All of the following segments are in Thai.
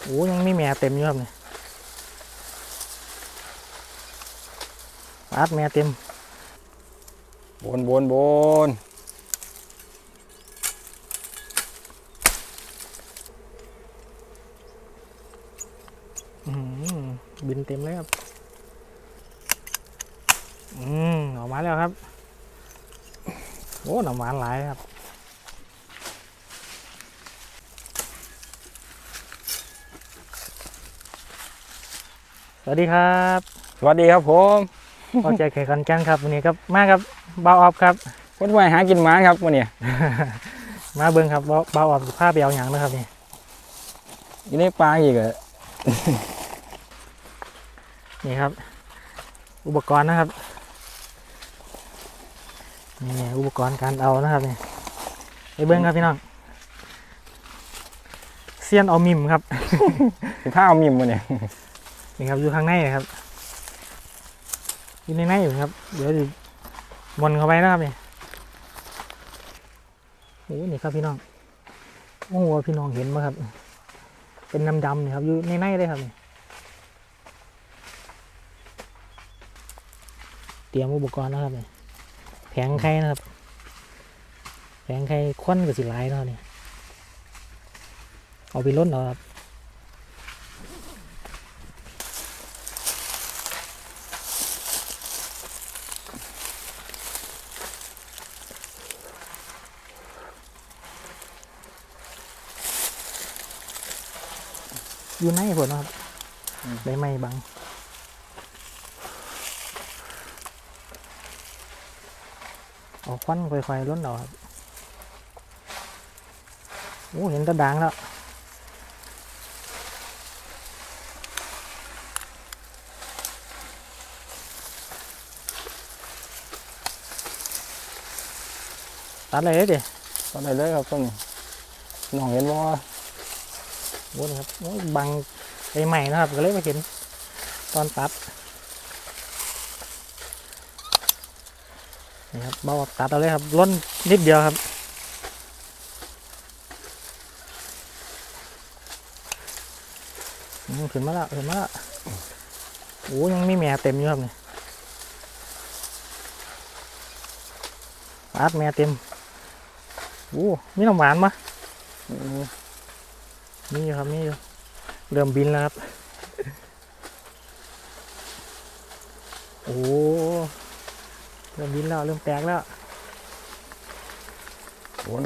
โอ้ยังมีแม่เต็มอยู่ครับเนี่ยอัดแม่เต็มบนบินเต็มเลยครับออกมาแล้วครับโอ้น้ำหวานหลายครับสวัสดีครับ สวัสดีครับผม พอใจแข่งกันจังครับวันนี้ครับมาครับเบาออบครับ คนไปหากินหมาครับวันนี้ มาเบิ้งครับเบาออบผ้าไปเอาอย่างนะครับนี่ อยู่ในป่าอีกเหรอ นี่ครับ อุปกรณ์นะครับนี่อุปกรณ์การเอานะครับนี่ไปเบิ้งครับพี่น้องเซียนเอามิมครับ ผ้าเอามิมวันนี้ นี่ครับอยู่ข้างในนะครับอยู่ในอยู่ครับเดี๋ยวจะมนเข้าไปนะครับนี่โอ้นี่ครับพี่น้องโอ้โหพี่น้องเห็นไหมครับเป็นดำๆนี่ครับอยู่ในเลยครับนี่เตรียมอุปกรณ์นะครับนี่แผงไข่นะครับแผงไข่ควันกับสีลายนะครับนี่เอาไปล้นเอาครับอยู่ในผลนะครับใบไม้บังเอาควันค่อยๆล้นเอาครับโอ้เห็นตะด่างแล้วตัดเลยดิ ตอนไหนเลยครับต้นนี้น้องเห็นว่า โอ้นี่ครับโอ้บังใบใหม่นะครับก็เลยมาเห็นตอนตัดนี่ครับเบาตัดเอาเลยครับล้นนิดเดียวครับขึ้นมาแล้วโอ้ยังมีแม่เต็มอยู่ครับเนี่ยอัดแม่เต็มโอ้มีน้ำหวานปะมีอยู่ครับมีอยู่เริ่มบินแล้วครับโอ้เริ่มบินแล้วเริ่มแตกแล้ววน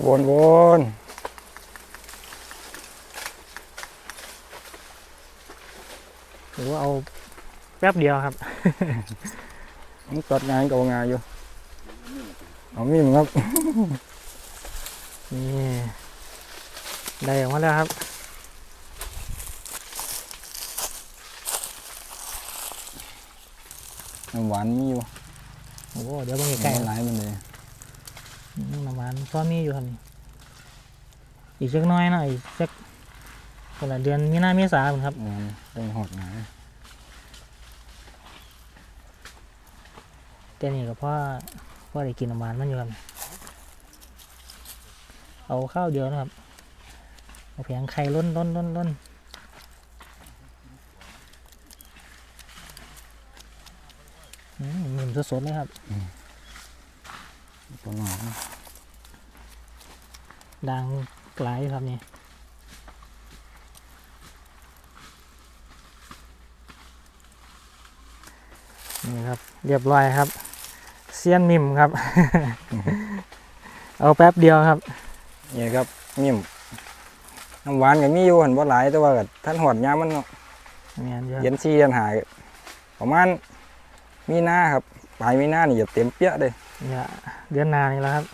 หรือว่าเอาแป๊บเดียวครับ มันตัดงานกับงานอยู่เอามิมครับ นี่ได้ออกมาแล้วครับน้ำหวานมีอยู่ โอ้เดี๋ยวบางใกล้ หลายมันเลย น้ำมันก็มีอยู่ครับนี่อีกสักน้อยหน่อยอีกสักคนละเดือนมีนาเมษาครับ งานเป็นหอดหนา แต่นี่ก็เพราะได้กินน้ำมันมันอยู่ครับเอาข้าวเดียวนะครับเอาแผงไข่ล้นหนึ่งสดๆเลยครับ ตัวหนอน ดังไกลครับนี่นี่ครับเรียบร้อยครับเซียนมิมครับ เอาแป๊บเดียวครับ นี่ครับมิมน้ำหวานกับมีอยู่หันว่าหลายแต่ว่ากับท่านหอดยามมันเนาะ เย็น4 เดือนหาประมาณมีนาครับปลายมีนานี่จะเต็มเปี้ยเลย เนี่ยเดือนหน้านี่แหละครับ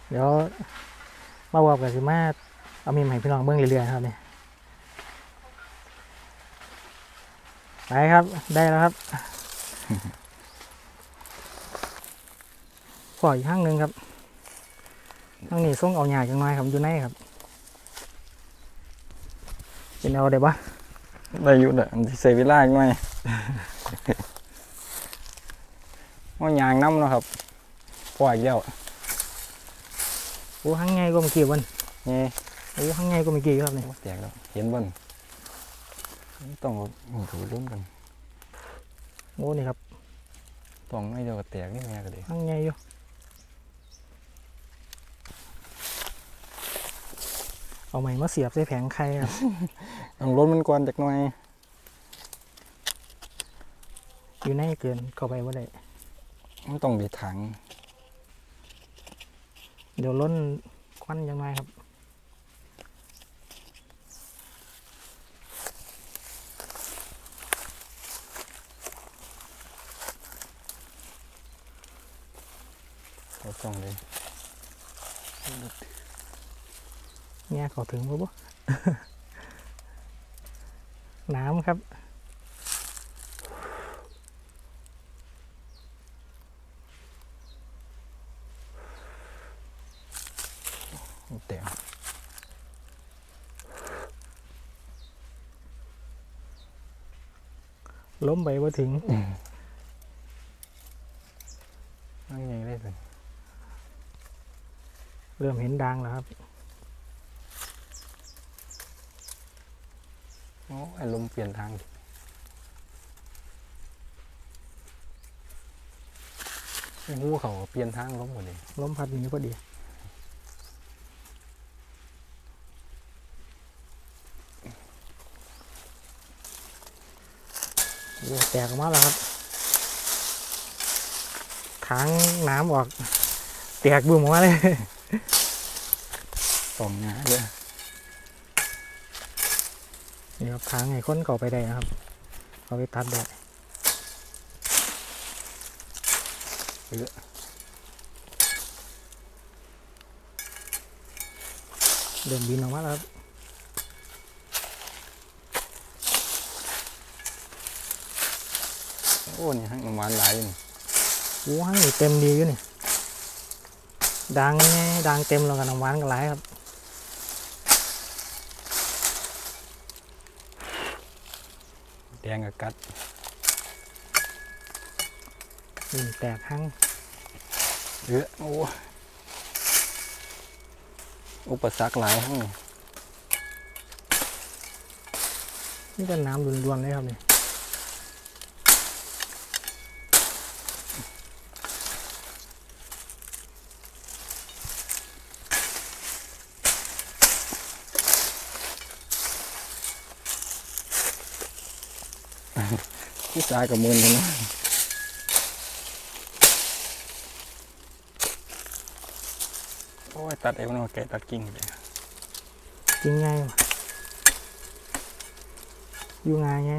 เดี๋ยวมาบอกกันสิมาเอามีใหม่พี่น้องเบิ้งเรื่อยๆครับเนี่ยไปครับได้แล้วครับ ขออีกห้างหนึ่งครับห้างนี้ส่งเอาหยาจังน้อยครับอยู่ในครับเป็นเอาได้ปะ ได้อยู่เด้อมันสิใส่เวลาอีกหน่อย ว่ายางน้ำเนาะครับปล่อยอีกแล้ว โอ้ห้างไงก็มาเกี่ยววัน นี่ โอ้ อ้ข้างในก็ไม่กี่ครับเนี่ย แตกแล้วเห็นบ่นต้องเอาถูรุ่นกัน โอ้นี่ครับ ต้องไม่เดียวกับแตกนี่แม่ก็เลย ข้างในอยู่เอาไม้มาเสียบใส่แผงไข่ครับ ต้องล้นมันก่อนจากหน่อย อยู่ในเกินเข้าไปว่าได้ มันต้องมีถัง เดี๋ยวล้นควันยังไงครับเขาต้องเลย เนี่ยเขาถึงปุ๊บ น้ำครับ แตก ล้มไปว่าถึง นั่งไงได้เป็น เริ่มเห็นดังแล้วครับ โอ้ไอ้ลมเปลี่ยนทางไอ้หูเขาเปลี่ยนทางลมหมดเลย ล้มพัดหนีพอดีโอ้แตกออกมาแล้วครับทางน้ำออกแตกบึ้มออกมาเลย สองงาเลย นี่ครับทางไอ้คนเขาไปได้นะครับเขาไปตัดได้เดินบินออกมาแล้วครับ โอ้นี่ให้น้ำหวานหลายอยู่นี่ โอ้ห้างนี่เต็มดีอยู่นี่ดังไงดังเต็มแล้วกันน้ำหวานกันหลายครับ แดงกับกัด นี่แตกห้าง โอ้อุปสรรคหลายทั้งนี้ นี่ก็น้ำล้วนๆเลยครับนี่ผู้ชายกับมือนี่นะโอ้ยตัดเอวนะแกตัดกิ่งเลย จริงไงวะอยู่ไงไง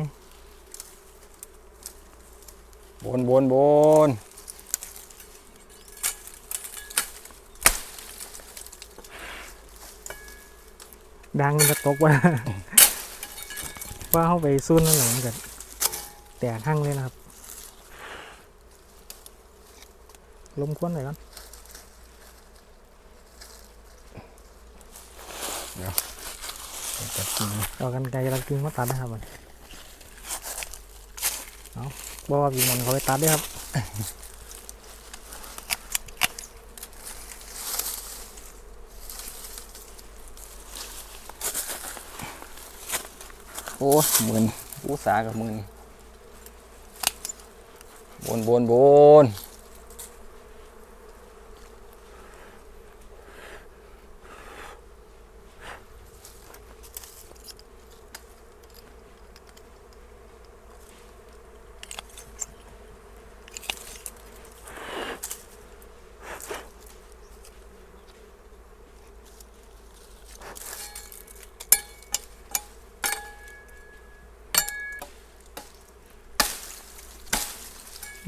บน ดังมันจะตกว่า ว่าเข้าไปซุ่นนั่นแหละมันจะแตกห้างเลยนะครับลมควนหน่อยก่อน ตัดกิ่ง เอากันไกลตะกิ้งมาตัดนะครับมันเอาบอกว่าพี่มนต์เขาไปตัดด้วยครับ โอ้มือนผู้สากับมือนี่บน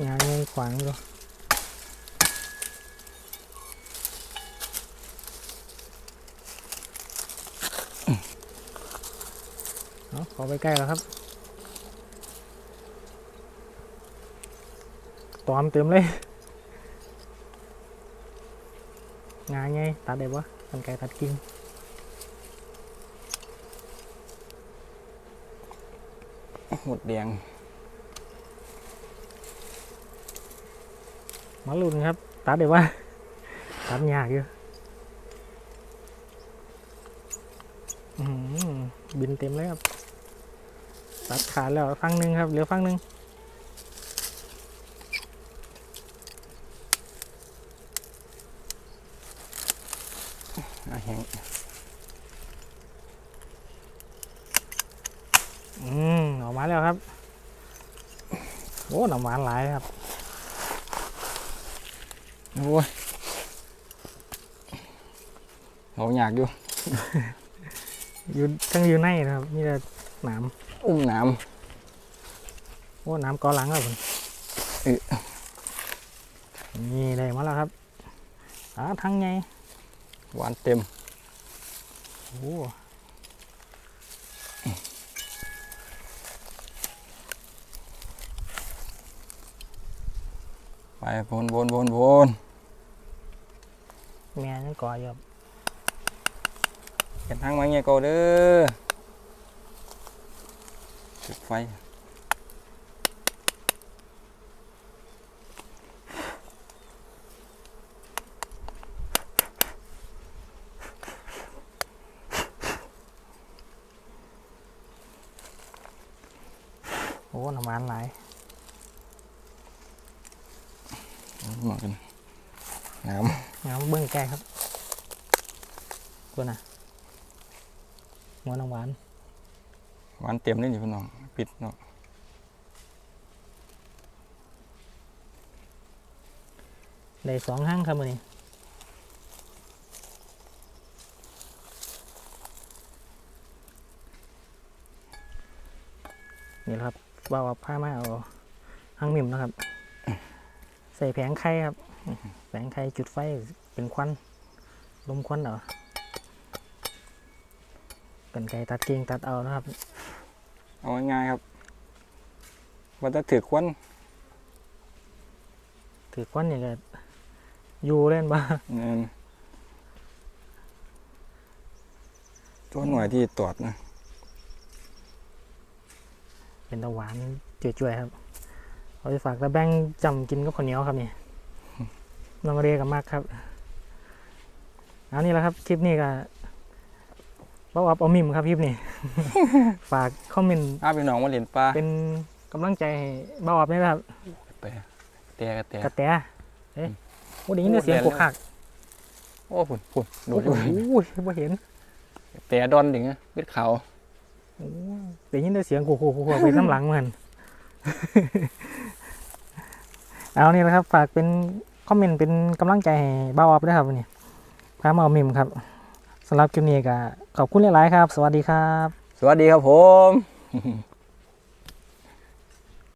งานยังขวางอยู่เอาขอไปใกล้แล้วครับตอมเต็มเลยงานไงตัดได้ปะกันไกลตัดกิ่ง หมดแดง มาลุ้นครับตัดได้ปะตัดยากอยู่ อื้อหือบินเต็มเลยครับตัดขาดแล้วฟังหนึ่งครับเหลือฟังหนึ่ง แห้ง ออกมาแล้วครับโอ้น้ำหวานหลายครับ โอ้ยเขาอยากอยู่ อยู่ทั้งอยู่ในนะครับนี่จะหนาม อุ้มน้ โอ้หนามกอหลังครับผมนี่ได้มาแล้วครับทั้งไง ำหวานเต็ม โอ้ ไปวน แม่ยังกออยู่ครับ เห็นทางมาเงี้ยก็เด้อจุดไฟ โอ้น้ำหวานหลาย มากันน้ น้ำเบิ้งแก่ครับกูน่ะหัวน้ำหวาน ำหวานเต็มเลยนี่พี่น้องปิดเนาะ ได้2ห้างครับวันนี้นี่แหละครับว่าผ้ามาเอาห้างมิ่มนะครับ ใส่แผงไข่ครับแผงไข่จุดไฟเป็นควันลมควันเอากันไก่ตัดกิ่งตัดเอานะครับ เอาง่ายๆครับว่าจะถือควัน ถือควันนี่ก็อยู่เล่นบ้า เงินตัวหน่วยที่ตรวจนะ เป็นตะหวานจ่วยๆครับเอาไปฝากตะแบงจำกินกับข้าวเหนียวครับนี่น้องเรียกับมากครับเอานี่แหละครับคลิปนี้ก็เบ้าอับเอามิมครับคลิปนี้ ฝากคอมเมนต์ พี่น้องมาเล่นปลา เป็นกำลังใจให้เบ้าอับนี่นะครับ แต่ กระแตเอ้ยโอ้ได้ยินแต่เสียง โอ้ กุ แด ก น คัก โอ้ฝุ่นโด โอ้ ด โห อยู่ ไม่เห็น แต่ดอนถึงเบ็ดเขา โอ้ได้ยินแต่เสียงกุกไปน้ำหลังมัน เอานี่แหละครับ ฝากเป็นคอมเมนต์เป็นกำลังใจให้เบ้าอับด้วยครับวันนี้พามาเอามิมครับสำหรับคลิปนี้ก็ขอบคุณหลายๆครับ สวัสดีครับ สวัสดีครับผม